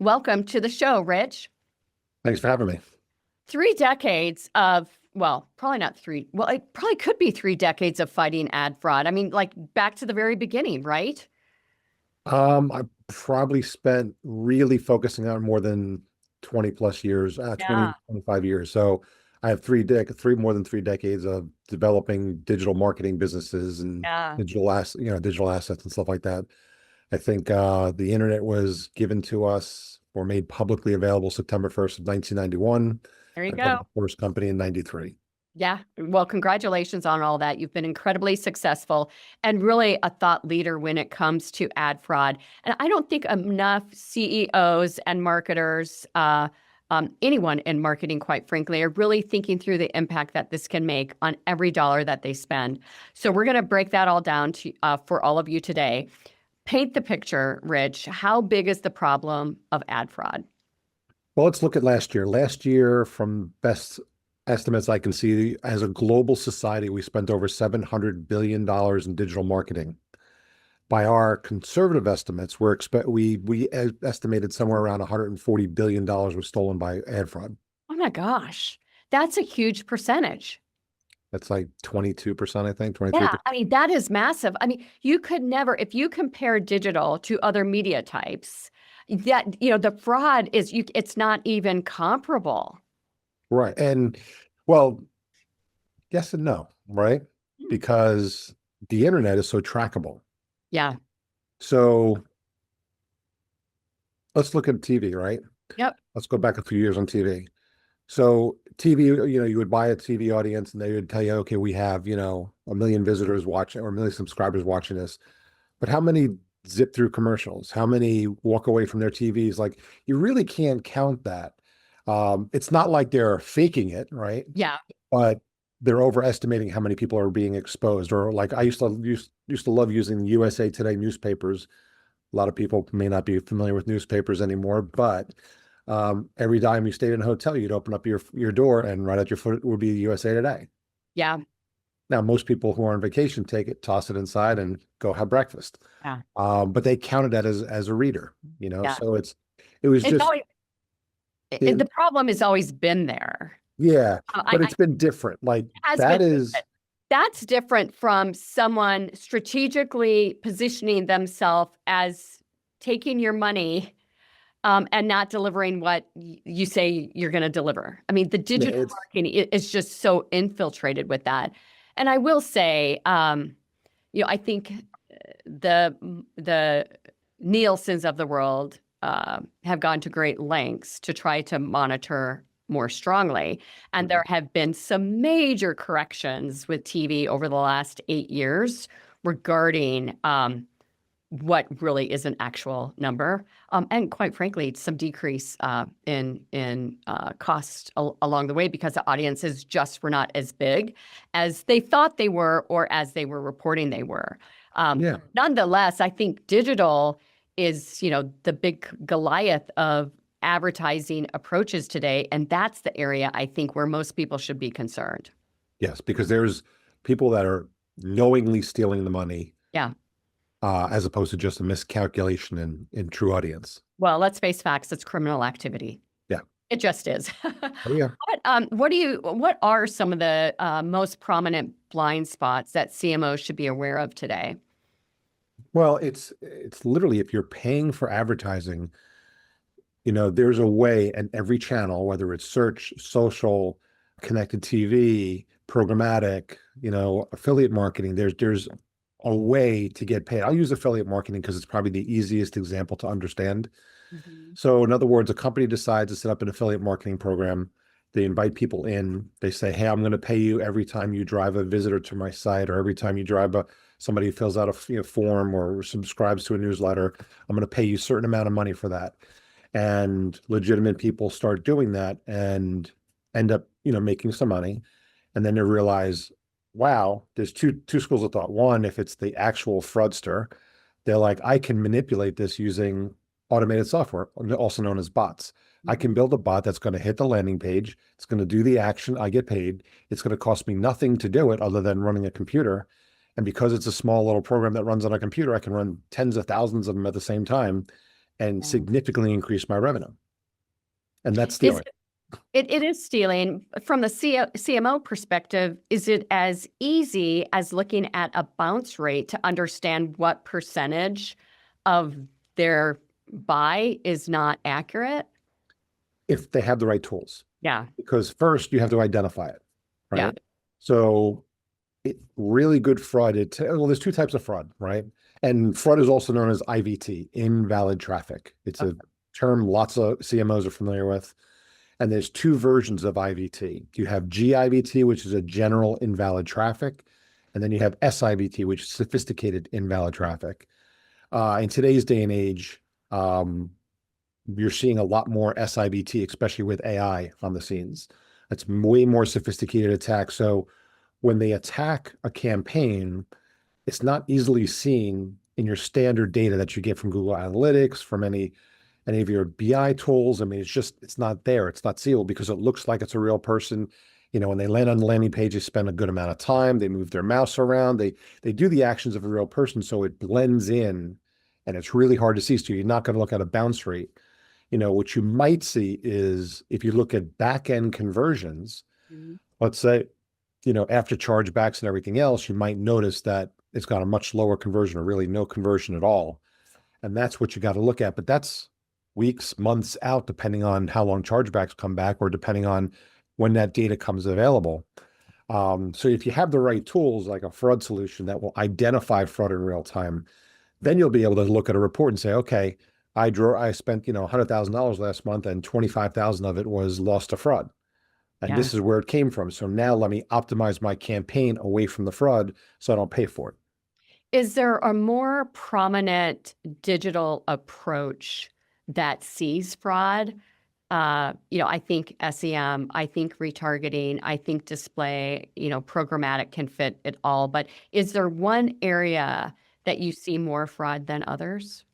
Welcome to the show, Rich. Thanks for having me. 3 decades of, well, probably not three. Well, it probably could be 3 decades of fighting ad fraud. I mean, like back to the very beginning, right? I probably spent really focusing on more than 20 plus years, Yeah. 25 years. So I have more than 3 decades of developing digital marketing businesses and Yeah. digital assets and stuff like that. I think the internet was given to us or made publicly available September 1st of 1991. There you I built go. the first company in 93. Yeah. Well, congratulations on all that. You've been incredibly successful and really a thought leader when it comes to ad fraud. And I don't think enough CEOs and marketers, anyone in marketing, quite frankly, are really thinking through the impact that this can make on every dollar that they spend. So we're going to break that all down for all of you today. Paint the picture, Rich. How big is the problem of ad fraud? Well, let's look at last year. Last year, from best estimates I can see, as a global society, we spent over $700 billion in digital marketing. By our conservative estimates, we estimated somewhere around $140 billion was stolen by ad fraud. Oh my gosh, that's a huge percentage. That's like 22%, I think, Yeah, 23%. I mean, that is massive. I mean, you could never, if you compare digital to other media types, the fraud it's not even comparable. Right. And well, yes and no, right? Hmm. Because the internet is so trackable. Yeah. So let's look at TV, right? Yep. Let's go back a few years on TV. So TV, you would buy a TV audience and they would tell you, okay, we have, a million visitors watching or a million subscribers watching this. But how many zip through commercials? How many walk away from their TVs? Like you really can't count that. It's not like they're faking it, right? Yeah. But they're overestimating how many people are being exposed. Or like I used to love using USA Today newspapers. A lot of people may not be familiar with newspapers anymore, but every time you stayed in a hotel, you'd open up your door and right at your foot would be USA Today. Yeah. Now, most people who are on vacation take it, toss it inside, and go have breakfast. Yeah. But they counted that as a reader, Yeah. So it was It's just always, the problem has always been there. yeah, but I it's been different. Like has that been is That's different from someone strategically positioning themselves as taking your money and not delivering what you say you're going to deliver. I mean, the yeah, digital it's marketing is just so infiltrated with that. And I will say, I think the Nielsen's of the world have gone to great lengths to try to monitor more strongly. And there have been some major corrections with TV over the last 8 years regarding what really is an actual number. And quite frankly, some decrease in cost along the way because the audiences just were not as big as they thought they were or as they were reporting they were. yeah. Nonetheless, I think digital is, the big Goliath of advertising approaches today. And that's the area I think where most people should be concerned. Yes, because there's people that are knowingly stealing the money, Yeah. as opposed to just a miscalculation in true audience. Well, let's face facts. It's criminal activity. Yeah. It just is. Oh yeah. What are some of the most prominent blind spots that CMOs should be aware of today? Well, it's literally if you're paying for advertising, there's a way in every channel, whether it's search, social, connected TV, programmatic, affiliate marketing, there's a way to get paid. I'll use affiliate marketing because it's probably the easiest example to understand. Mhm. So in other words, a company decides to set up an affiliate marketing program. They invite people in. They say, hey, I'm going to pay you every time you drive a visitor to my site, or every time you drive somebody who fills out a form or subscribes to a newsletter. I'm going to pay you a certain amount of money for that. And legitimate people start doing that and end up, making some money. And then they realize, wow, there's two schools of thought. One, if it's the actual fraudster, they're like, I can manipulate this using automated software, also known as bots. I can build a bot that's going to hit the landing page. It's going to do the action. I get paid. It's going to cost me nothing to do it other than running a computer. And because it's a small little program that runs on a computer, I can run tens of thousands of them at the same time. and Yeah. significantly increase my revenue. And that's Is stealing. it is stealing. From the CMO perspective, is it as easy as looking at a bounce rate to understand what percentage of their buy is not accurate? If they have the right tools. Yeah. Because first you have to identify it, Yeah. right? So really good fraud. Well, there's two types of fraud, right? And fraud is also known as IVT, invalid traffic. It's a term lots of CMOs are familiar with. And there's two versions of IVT. You have GIVT, which is a general invalid traffic. And then you have SIVT, which is sophisticated invalid traffic. In today's day and age, you're seeing a lot more SIVT, especially with AI on the scenes. It's way more sophisticated attack. So when they attack a campaign, it's not easily seen in your standard data that you get from Google Analytics, from any of your BI tools. I mean, it's not there. It's not seeable because it looks like it's a real person. You know, when they land on the landing page, they spend a good amount of time. They move their mouse around. They do the actions of a real person, so it blends in, and it's really hard to see. So you're not going to look at a bounce rate. You know, what you might see is if you look at back-end conversions, let's say, you know, after chargebacks and everything else, you might notice that it's got a much lower conversion or really no conversion at all. And that's what you got to look at. But that's weeks, months out, depending on how long chargebacks come back or depending on when that data comes available. So if you have the right tools, like a fraud solution that will identify fraud in real time, then you'll be able to look at a report and say, okay, I spent, you know, $100,000 last month and 25,000 of it was lost to fraud. And this is where it came from. So now let me optimize my campaign away from the fraud so I don't pay for it. Is there a more prominent digital approach that sees fraud? You know, I think SEM, I think retargeting, I think display, you know, programmatic can fit it all. But is there one area that you see more fraud than others?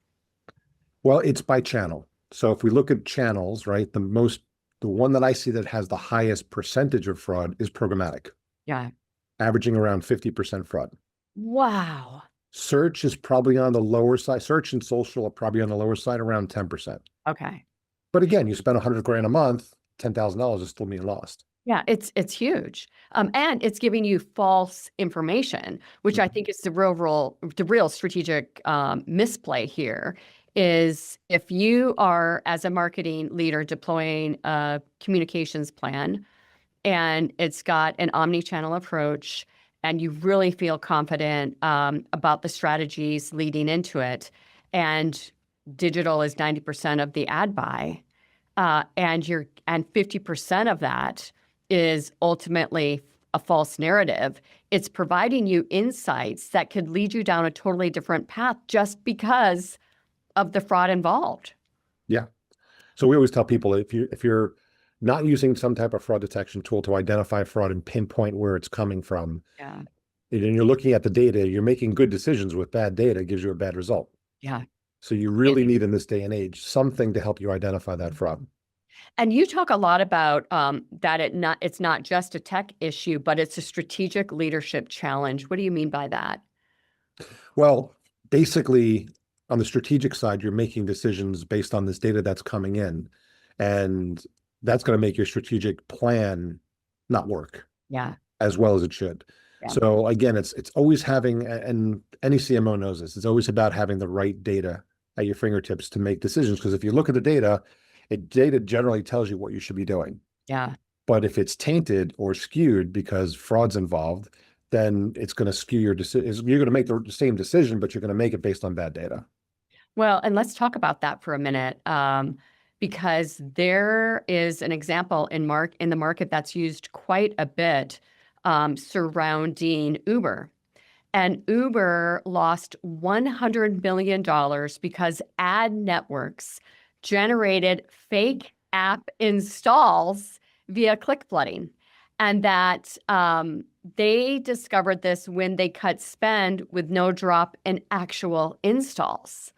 Well, it's by channel. So if we look at channels, right, the one that I see that has the highest percentage of fraud is programmatic. Yeah. Averaging around 50% fraud. Wow. Search is probably on the lower side. Search and social are probably on the lower side, around 10%. Okay. But again, you spend $100,000 a month, $10,000 is still being lost. Yeah, it's huge. And it's giving you false information, which I think is the real strategic misplay here is if you are, as a marketing leader, deploying a communications plan and it's got an omni-channel approach and you really feel confident about the strategies leading into it, and digital is 90% of the ad buy, and 50% of that is ultimately a false narrative. It's providing you insights that could lead you down a totally different path just because of the fraud involved. Yeah. So we always tell people if you're not using some type of fraud detection tool to identify fraud and pinpoint where it's coming from, Yeah. and you're looking at the data, you're making good decisions with bad data, it gives you a bad result. Yeah. So you really need in this day and age something to help you identify that fraud. And you talk a lot about that it's not just a tech issue, but it's a strategic leadership challenge. What do you mean by that? Well, basically, on the strategic side, you're making decisions based on this data that's coming in, and that's going to make your strategic plan not work as well as it should. Yeah. So again, it's always having, and any CMO knows this, it's always about having the right data at your fingertips to make decisions. Because if you look at the data, data generally tells you what you should be doing. Yeah. But if it's tainted or skewed because fraud's involved, then it's going to skew your decision. You're going to make the same decision, but you're going to make it based on bad data. Well, and let's talk about that for a minute, because there is an example in the market that's used quite a bit surrounding Uber. And Uber lost $100 million because ad networks generated fake app installs via click flooding. And that they discovered this when they cut spend with no drop in actual installs.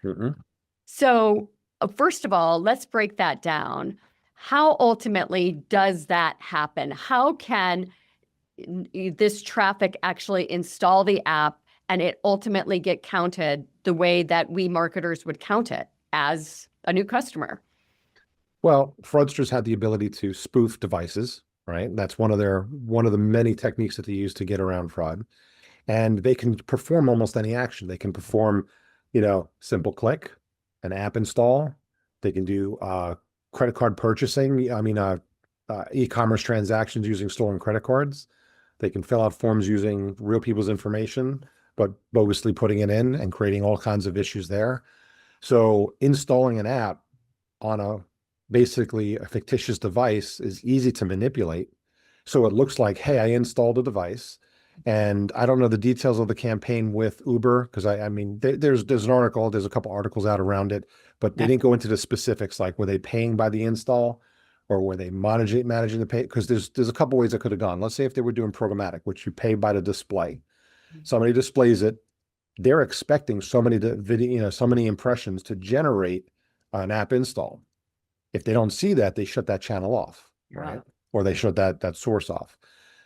So first of all, let's break that down. How ultimately does that happen? How can this traffic actually install the app and it ultimately get counted the way that we marketers would count it as a new customer. Well, fraudsters had the ability to spoof devices, right? That's one of the many techniques that they use to get around fraud. And they can perform almost any action. They can perform, simple click, an app install. They can do credit card purchasing. E-commerce transactions using stolen credit cards. They can fill out forms using real people's information, but bogusly putting it in and creating all kinds of issues there. So installing an app on basically a fictitious device is easy to manipulate. So it looks like, hey, I installed a device, and I don't know the details of the campaign with Uber, because there's an article, there's a couple articles out around it, but they didn't go into the specifics, like were they paying by the install or were they managing the pay? Because there's a couple ways it could have gone. Let's say if they were doing programmatic, which you pay by the display, somebody displays it, they're expecting so many impressions to generate an app install. If they don't see that, they shut that channel off, right? Or they shut that source off.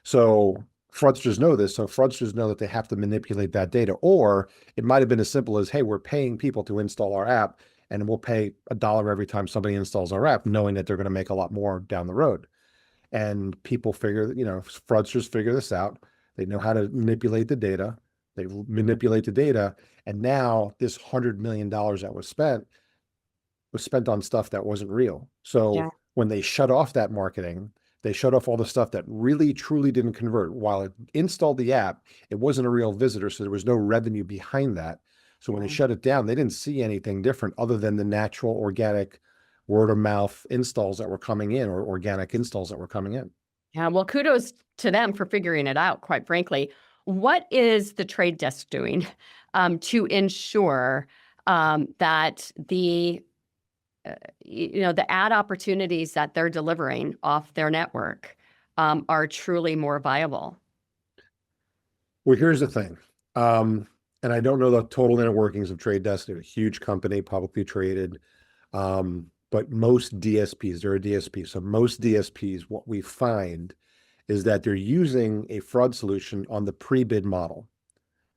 So fraudsters know this. So fraudsters know that they have to manipulate that data. Or it might have been as simple as, hey, we're paying people to install our app, and we'll pay $1 every time somebody installs our app, knowing that they're going to make a lot more down the road. And people fraudsters figure this out. They know how to manipulate the data. They manipulate the data. And now this $100 million that was spent on stuff that wasn't real. So when they shut off that marketing, they shut off all the stuff that really, truly didn't convert. While it installed the app, it wasn't a real visitor, so there was no revenue behind that. So when they shut it down, they didn't see anything different other than the natural, organic, word of mouth installs that were coming in, or organic installs that were coming in. Yeah, well, kudos to them for figuring it out, quite frankly. What is the trade desk doing to ensure that the ad opportunities that they're delivering off their network are truly more viable? Well, here's the thing. And I don't know the total inner workings of Trade Desk. They're a huge company, publicly traded. But most DSPs, they're a DSP. So most DSPs, what we find is that they're using a fraud solution on the pre-bid model,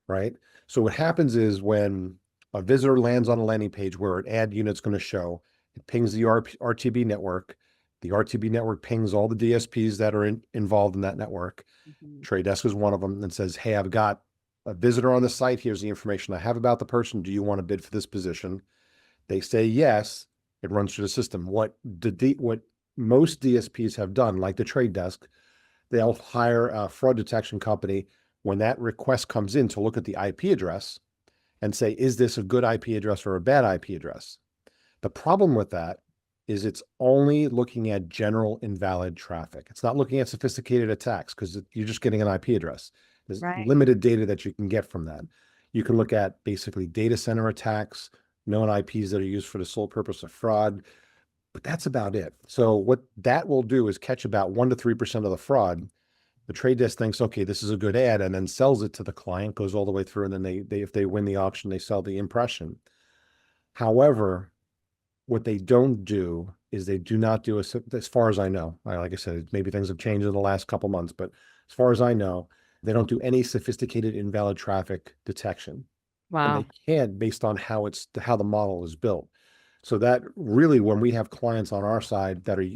right? So what happens is when a visitor lands on a landing page where an ad unit's going to show, it pings the RTB network. The RTB network pings all the DSPs that are involved in that network. Trade Desk is one of them, and says, hey, I've got a visitor on the site. Here's the information I have about the person. Do you want to bid for this position? They say yes. It runs through the system. What most DSPs have done, like the Trade Desk, they'll hire a fraud detection company when that request comes in to look at the IP address and say, is this a good IP address or a bad IP address? The problem with that is it's only looking at general invalid traffic. It's not looking at sophisticated attacks, because you're just getting an IP address. There's limited data that you can get from that. You can look at basically data center attacks, known IPs that are used for the sole purpose of fraud, but that's about it. So what that will do is catch about 1 to 3% of the fraud. The Trade Desk thinks, okay, this is a good ad, and then sells it to the client, goes all the way through, and then they if they win the auction, they sell the impression. However, what they don't do is they do not do, as far as I know, like I said, maybe things have changed in the last couple months, but as far as I know, they don't do any sophisticated invalid traffic detection. Wow. And they can't, based on how the model is built. So that really, when we have clients on our side that are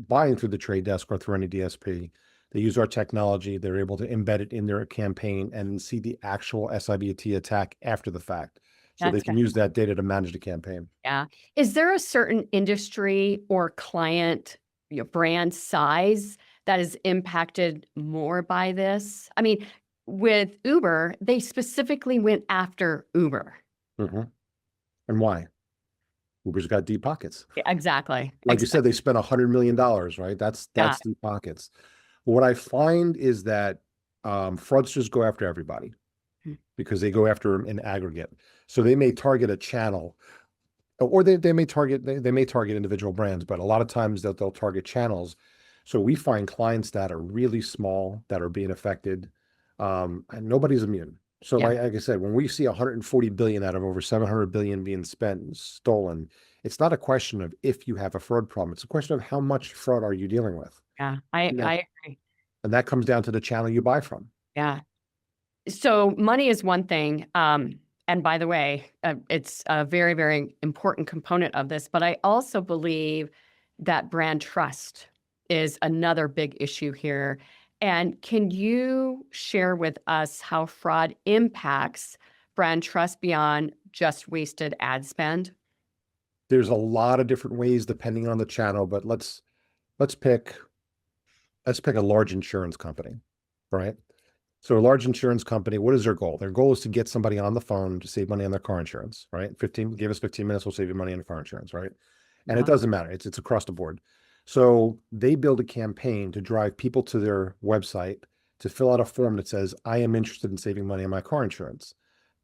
buying through the Trade Desk or through any DSP, they use our technology. They're able to embed it in their campaign and see the actual SIVT attack after the fact. So they can use that data to manage the campaign. Yeah. Is there a certain industry or client, brand size that is impacted more by this? I mean, with Uber, they specifically went after Uber. And why? Uber's got deep pockets. Yeah, exactly. Like you said, they spent $100 million, right? That's deep pockets. What I find is that fraudsters go after everybody because they go after them in aggregate. So they may target a channel, or they may target individual brands, but a lot of times they'll target channels. So we find clients that are really small that are being affected, and nobody's immune. So like I said, when we see 140 billion out of over 700 billion being spent and stolen, it's not a question of if you have a fraud problem. It's a question of how much fraud are you dealing with. Yeah, I agree. And that comes down to the channel you buy from. Yeah. So money is one thing. And by the way, it's a very, very important component of this, but I also believe that brand trust is another big issue here. And can you share with us how fraud impacts brand trust beyond just wasted ad spend? There's a lot of different ways depending on the channel, but let's pick a large insurance company, right? So a large insurance company, what is their goal? Their goal is to get somebody on the phone to save money on their car insurance, right? Give us 15 minutes, we'll save you money on car insurance, right? And it doesn't matter. It's across the board. So they build a campaign to drive people to their website to fill out a form that says, I am interested in saving money on my car insurance.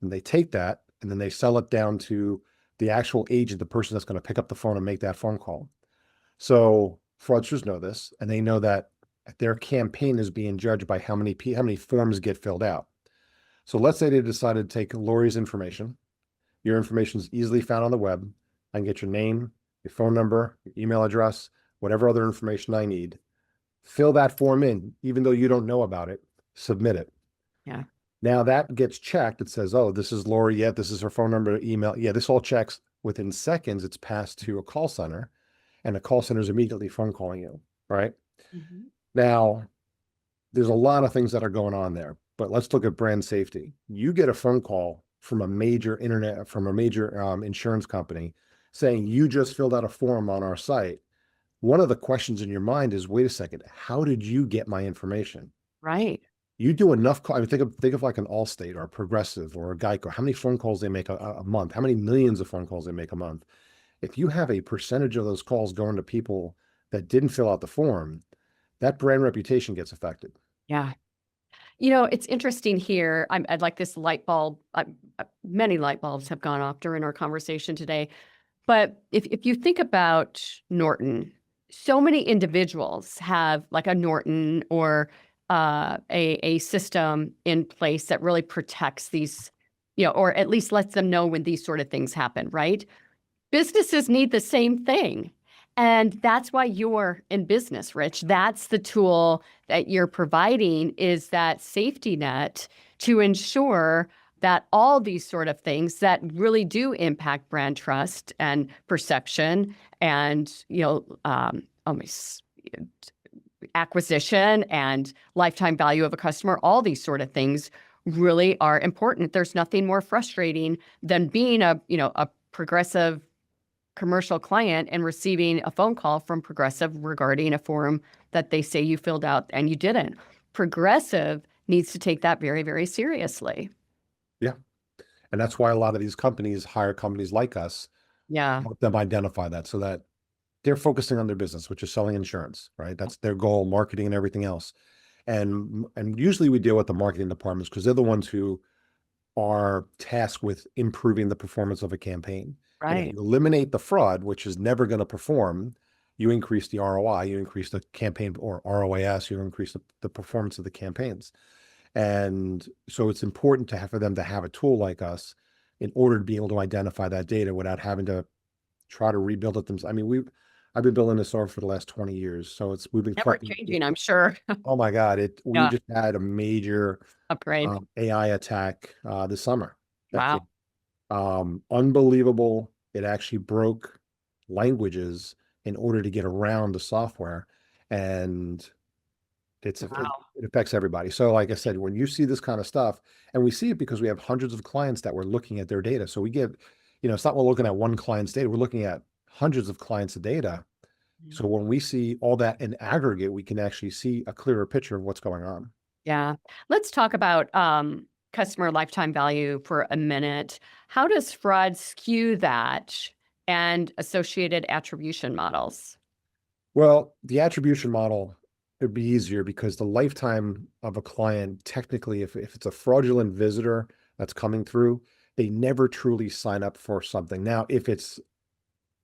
And they take that and then they sell it down to the actual agent, the person that's going to pick up the phone and make that phone call. So fraudsters know this, and they know that their campaign is being judged by how many forms get filled out. So let's say they decided to take Lori's information. Your information is easily found on the web. I can get your name, your phone number, your email address, whatever other information I need. Fill that form in, even though you don't know about it, submit it. Yeah. Now that gets checked. It says, oh, this is Lori. Yeah, this is her phone number, email. Yeah, this all checks. Within seconds, it's passed to a call center, and the call center is immediately phone calling you, right? Mm-hmm. Now, there's a lot of things that are going on there, but let's look at brand safety. You get a phone call from a major insurance company saying you just filled out a form on our site. One of the questions in your mind is, wait a second, how did you get my information? Right. You do enough I mean, think of like an Allstate or a Progressive or a Geico, how many phone calls they make a month, how many millions of phone calls they make a month. If you have a percentage of those calls going to people that didn't fill out the form, that brand reputation gets affected. Yeah. You know, it's interesting here. I'd like this light bulb. Many light bulbs have gone off during our conversation today. But if you think about Norton, so many individuals have like a Norton or a system in place that really protects these, or at least lets them know when these sort of things happen, right? Businesses need the same thing. And that's why you're in business, Rich. That's the tool that you're providing, is that safety net to ensure that all these sort of things that really do impact brand trust and perception and, almost acquisition and lifetime value of a customer, all these sort of things really are important. There's nothing more frustrating than being a Progressive commercial client and receiving a phone call from Progressive regarding a form that they say you filled out and you didn't. Progressive needs to take that very, very seriously. Yeah. And that's why a lot of these companies hire companies like us, Yeah. help them identify that so that they're focusing on their business, which is selling insurance, right? That's their goal, marketing and everything else. And usually we deal with the marketing departments because they're the ones who are tasked with improving the performance of a campaign. And if Right. you eliminate the fraud, which is never going to perform, you increase the ROI, you increase the campaign or ROAS, you increase the performance of the campaigns. And so it's important for them to have a tool like us in order to be able to identify that data without having to try to rebuild it themselves. I mean, I've been building this software for the last 20 years. So we've been Never collecting. changing, I'm sure. Oh my God. We Yeah. just had a major Upgrade. AI attack this summer. Wow. Unbelievable. It actually broke languages in order to get around the software. And it affects everybody. So like I said, when you see this kind of stuff, and we see it because we have hundreds of clients that we're looking at their data. So we get, it's not we're looking at one client's data, we're looking at hundreds of clients of data. So when we see all that in aggregate, we can actually see a clearer picture of what's going on. Yeah. Let's talk about customer lifetime value for a minute. How does fraud skew that and associated attribution models? Well, the attribution model would be easier because the lifetime of a client, technically, if it's a fraudulent visitor that's coming through, they never truly sign up for something. Now, if it's,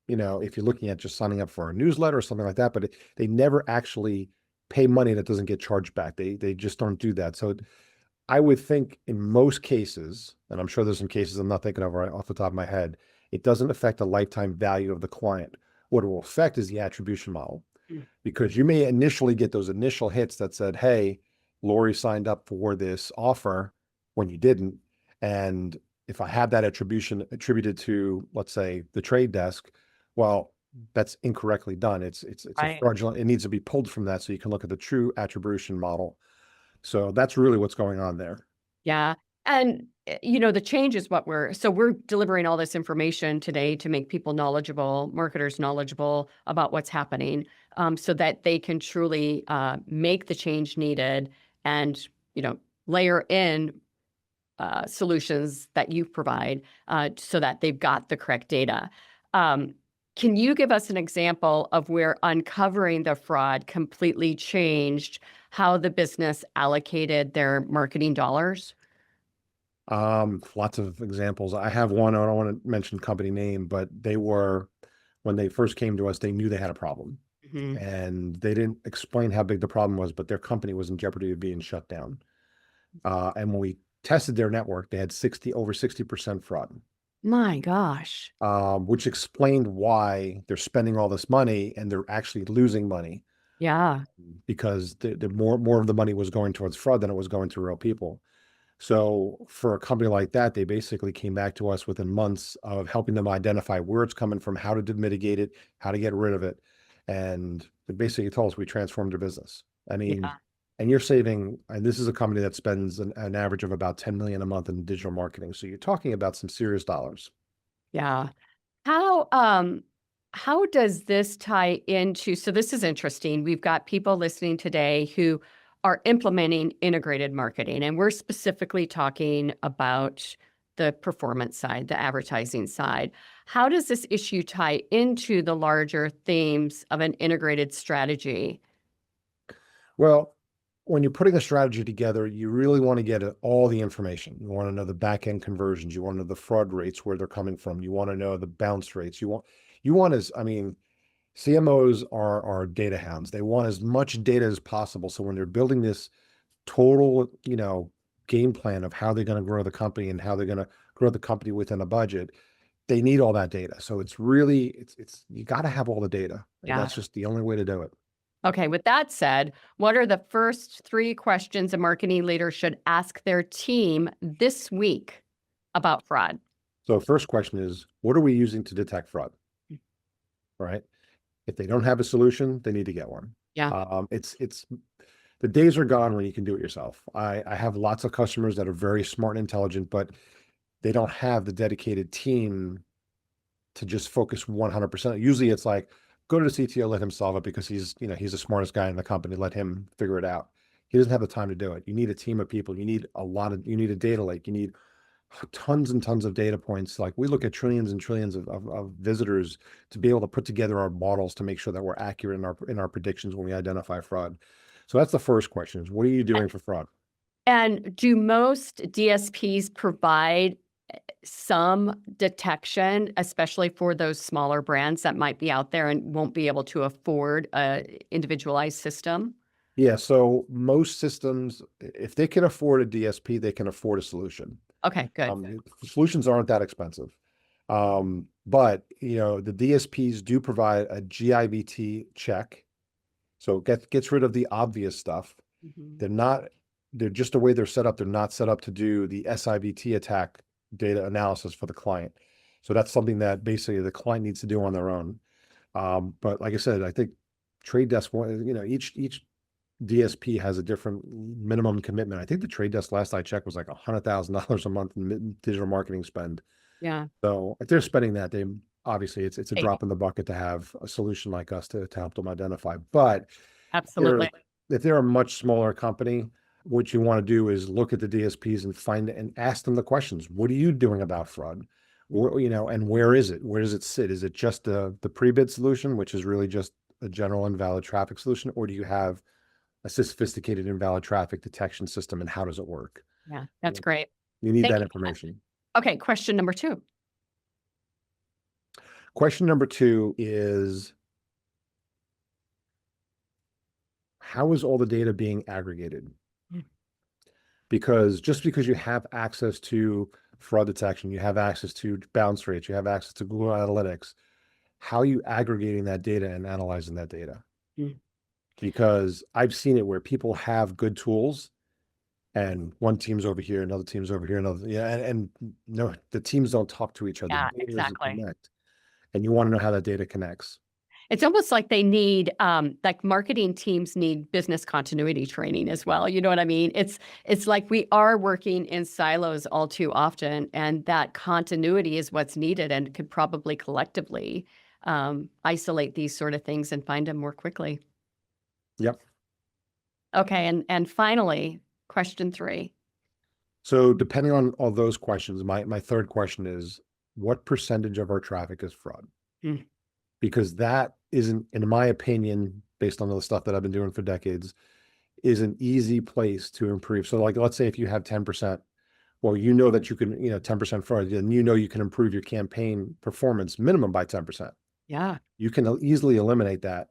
if you're looking at just signing up for a newsletter or something like that, but they never actually pay money that doesn't get charged back. They just don't do that. So I would think in most cases, and I'm sure there's some cases I'm not thinking of right off the top of my head, it doesn't affect the lifetime value of the client. What it will affect is the attribution model, because you may initially get those initial hits that said, hey, Lori signed up for this offer when you didn't. And if I have that attribution attributed to, let's say, the trade desk, well, that's incorrectly done. It's a Right. fraudulent. It needs to be pulled from that so you can look at the true attribution model. So that's really what's going on there. Yeah. And, the change is we're delivering all this information today to make people knowledgeable, marketers knowledgeable about what's happening, so that they can truly make the change needed and, layer in solutions that you provide so that they've got the correct data. Can you give us an example of where uncovering the fraud completely changed how the business allocated their marketing dollars? Lots of examples. I have one. I don't want to mention company name, but when they first came to us, they knew they had a problem, Mhm. and they didn't explain how big the problem was, but their company was in jeopardy of being shut down. And when we tested their network, they had over 60% fraud, My gosh. which explained why they're spending all this money and they're actually losing money Yeah. because the more of the money was going towards fraud than it was going to real people. So for a company like that, they basically came back to us within months of helping them identify where it's coming from, how to mitigate it, how to get rid of it. And they basically told us we transformed their business. I mean, Yeah. and you're saving, and this is a company that spends an average of about 10 million a month in digital marketing. So you're talking about some serious dollars. Yeah. How does this tie into, so this is interesting. We've got people listening today who are implementing integrated marketing, and we're specifically talking about the performance side, the advertising side. How does this issue tie into the larger themes of an integrated strategy? Well, when you're putting a strategy together, you really want to get all the information. You want to know the back end conversions. You want to know the fraud rates, where they're coming from. You want to know the bounce rates. I mean, CMOs are data hounds. They want as much data as possible. So when they're building this total, game plan of how they're going to grow the company and how they're going to grow the company within a budget, they need all that data. So it's really, you got to have all the data. And Yeah. that's just the only way to do it. Okay, with that said, what are the first 3 questions a marketing leader should ask their team this week about fraud? So first question is, what are we using to detect fraud? Right? If they don't have a solution, they need to get one. Yeah. It's the days are gone when you can do it yourself. I have lots of customers that are very smart and intelligent, but they don't have the dedicated team to just focus 100%. Usually it's like, go to the CTO, let him solve it because he's the smartest guy in the company, let him figure it out. He doesn't have the time to do it. You need a team of people. You need a data lake. You need tons and tons of data points. Like we look at trillions and trillions of visitors to be able to put together our models to make sure that we're accurate in our predictions when we identify fraud. So that's the first question is, what are you doing for fraud? And do most DSPs provide some detection, especially for those smaller brands that might be out there and won't be able to afford a individualized system? Yeah. So most systems, if they can afford a DSP, they can afford a solution. Okay, good. Solutions aren't that expensive. But the DSPs do provide a GIVT check. So gets rid of the obvious stuff. Mhm. They're just the way they're set up. They're not set up to do the SIVT attack data analysis for the client. So that's something that basically the client needs to do on their own. But like I said, I think Trade Desk, each DSP has a different minimum commitment. I think the Trade Desk last I checked was like $100,000 a month in digital marketing spend. Yeah. So if they're spending that, they obviously it's a Hey, drop in the bucket to have a solution like us to help them identify. But they're, absolutely. if they're a much smaller company, what you want to do is look at the DSPs and find and ask them the questions. What are you doing about fraud? And where is it? Where does it sit? Is it just the pre-bid solution, which is really just a general invalid traffic solution, or do you have a sophisticated invalid traffic detection system, and how does it work? Yeah, that's great. You need Thank that you. information. Okay, question number 2. Question number 2 is, how is all the data being aggregated? Mm. Because just because you have access to fraud detection, you have access to bounce rates, you have access to Google Analytics, how are you aggregating that data and analyzing that data? Mm. Because I've seen it where people have good tools, and one team's over here, another team's over here, another, yeah, and no, the teams don't talk to each other. Yeah, Data doesn't exactly. connect, and you want to know how that data connects. It's almost like they need, like marketing teams need business continuity training as well. You know what I mean? It's like we are working in silos all too often, and that continuity is what's needed, and could probably collectively isolate these sort of things and find them more quickly. Yep. Okay, and finally, question 3. So depending on all those questions, my third question is, what percentage of our traffic is fraud? Hmm. Because that isn't, in my opinion, based on the stuff that I've been doing for decades, is an easy place to improve. So like, let's say if you have 10%, well, you know that you can, 10% fraud, and you know you can improve your campaign performance minimum by 10%. Yeah. You can easily eliminate that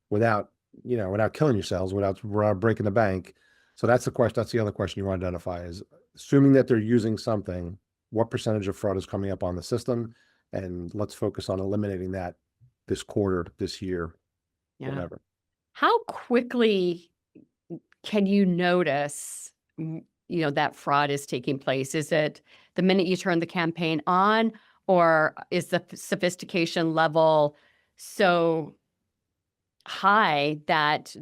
without, without killing yourselves, without breaking the bank. So that's the question. That's the other question you want to identify is, assuming that they're using something, what percentage of fraud is coming up on the system? And let's focus on eliminating that this quarter, this year, Yeah. whatever. How quickly can you notice, that fraud is taking place? Is it the minute you turn the campaign on, or is the sophistication level so high that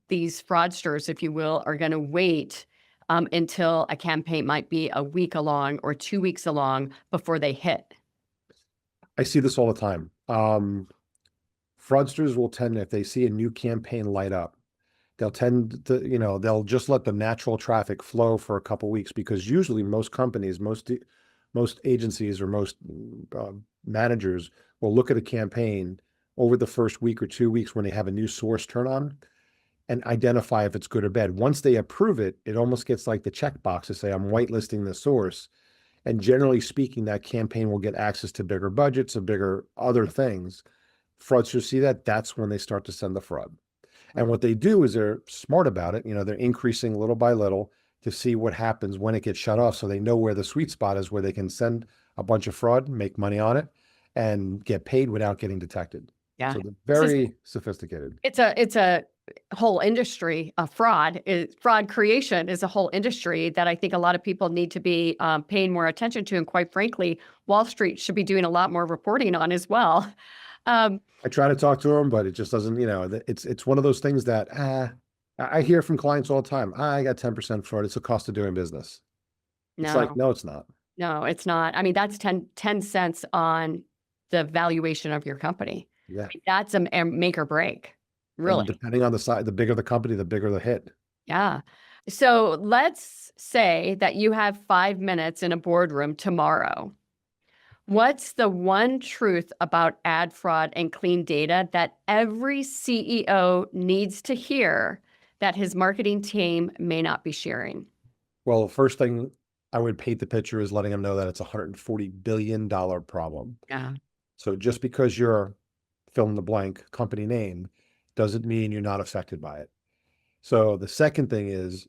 these fraudsters, if you will, are going to wait until a campaign might be a week along or 2 weeks along before they hit? I see this all the time. Fraudsters will tend, if they see a new campaign light up, they'll tend to, they'll just let the natural traffic flow for a couple weeks, because usually most companies, most agencies, or most managers will look at a campaign over the first week or 2 weeks when they have a new source turn on, and identify if it's good or bad. Once they approve it, it almost gets like the checkbox to say, I'm whitelisting the source. And generally speaking, that campaign will get access to bigger budgets and bigger other things. Fraudsters see that, that's when they start to send the fraud. And what they do is they're smart about it. They're increasing little by little to see what happens when it gets shut off. So they know where the sweet spot is, where they can send a bunch of fraud, make money on it, and get paid without getting detected. Yeah. So they're very sophisticated. It's a whole industry of fraud. Fraud creation is a whole industry that I think a lot of people need to be paying more attention to. And quite frankly, Wall Street should be doing a lot more reporting on as well. I try to talk to them, but it just doesn't, it's one of those things that I hear from clients all the time. I got 10% fraud. It's the cost of doing business. It's like, no, it's not. No, it's not. I mean, that's 10 cents on the valuation of your company. Yeah. I mean, that's a make or break, really. And depending on the size, the bigger the company, the bigger the hit. Yeah. So let's say that you have 5 minutes in a boardroom tomorrow. What's the one truth about ad fraud and clean data that every CEO needs to hear that his marketing team may not be sharing? Well, the first thing I would paint the picture is letting them know that it's a $140 billion problem. Yeah. So just because you're fill in the blank company name doesn't mean you're not affected by it. So the second thing is,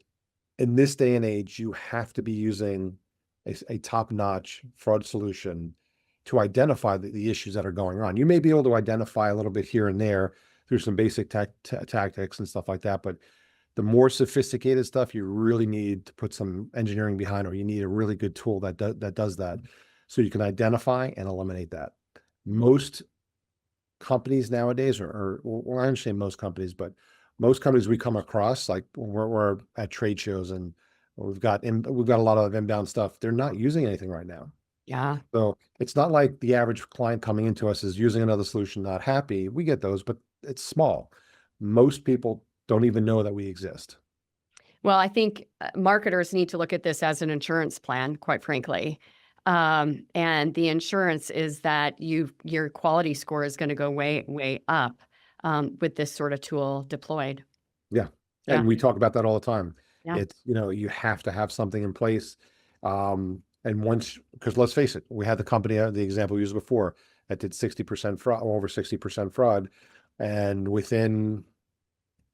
in this day and age, you have to be using a top-notch fraud solution to identify the issues that are going on. You may be able to identify a little bit here and there through some basic tactics and stuff like that, but the more sophisticated stuff, you really need to put some engineering behind, or you need a really good tool that does that, so you can identify and eliminate that. Most companies nowadays, or I understand most companies, but most companies we come across, like we're at trade shows and we've got a lot of inbound stuff. They're not using anything right now. Yeah. So it's not like the average client coming into us is using another solution, not happy. We get those, but it's small. Most people don't even know that we exist. Well, I think marketers need to look at this as an insurance plan, quite frankly. And the insurance is that your quality score is going to go way, way up with this sort of tool deployed. Yeah. Yeah. And we talk about that all the time. Yeah. It's, you have to have something in place. And because let's face it, we had the company, the example we used before, that did 60% fraud, over 60% fraud. And within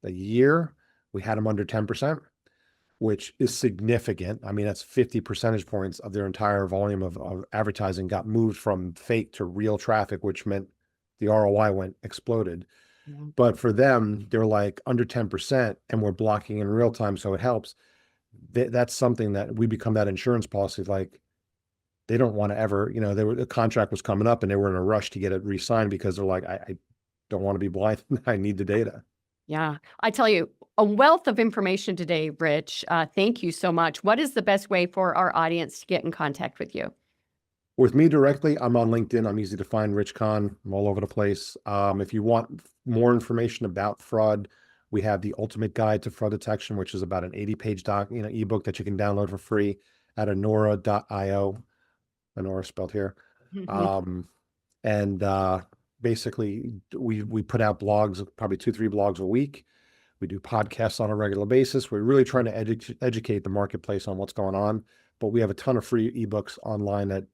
a year, we had them under 10%, which is significant. I mean, that's 50 percentage points of their entire volume of advertising got moved from fake to real traffic, which meant the ROI exploded. Yeah. But for them, they're like under 10%, and we're blocking in real time, so it helps. that's something that we become that insurance policy. Like, they don't want to ever, the contract was coming up and they were in a rush to get it re-signed because they're like, I don't want to be blind. I need the data. Yeah. I tell you, a wealth of information today, Rich. Thank you so much. What is the best way for our audience to get in contact with you? With me directly, I'm on LinkedIn. I'm easy to find, Rich Kahn. I'm all over the place. If you want more information about fraud, we have the Ultimate Guide to Fraud Detection, which is about an 80-page ebook that you can download for free at anura.io. Anura spelled here. Basically, we put out blogs, probably 2-3 blogs a week. We do podcasts on a regular basis. We're really trying to educate the marketplace on what's going on. But we have a ton of free ebooks online at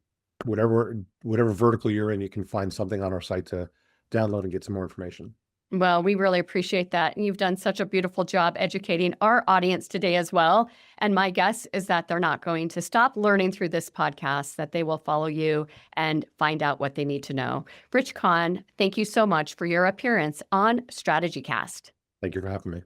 whatever vertical you're in. You can find something on our site to download and get some more information. Well, we really appreciate that. And you've done such a beautiful job educating our audience today as well. And my guess is that they're not going to stop learning through this podcast, that they will follow you and find out what they need to know. Rich Kahn, thank you so much for your appearance on StrategyCast. Thank you for having me.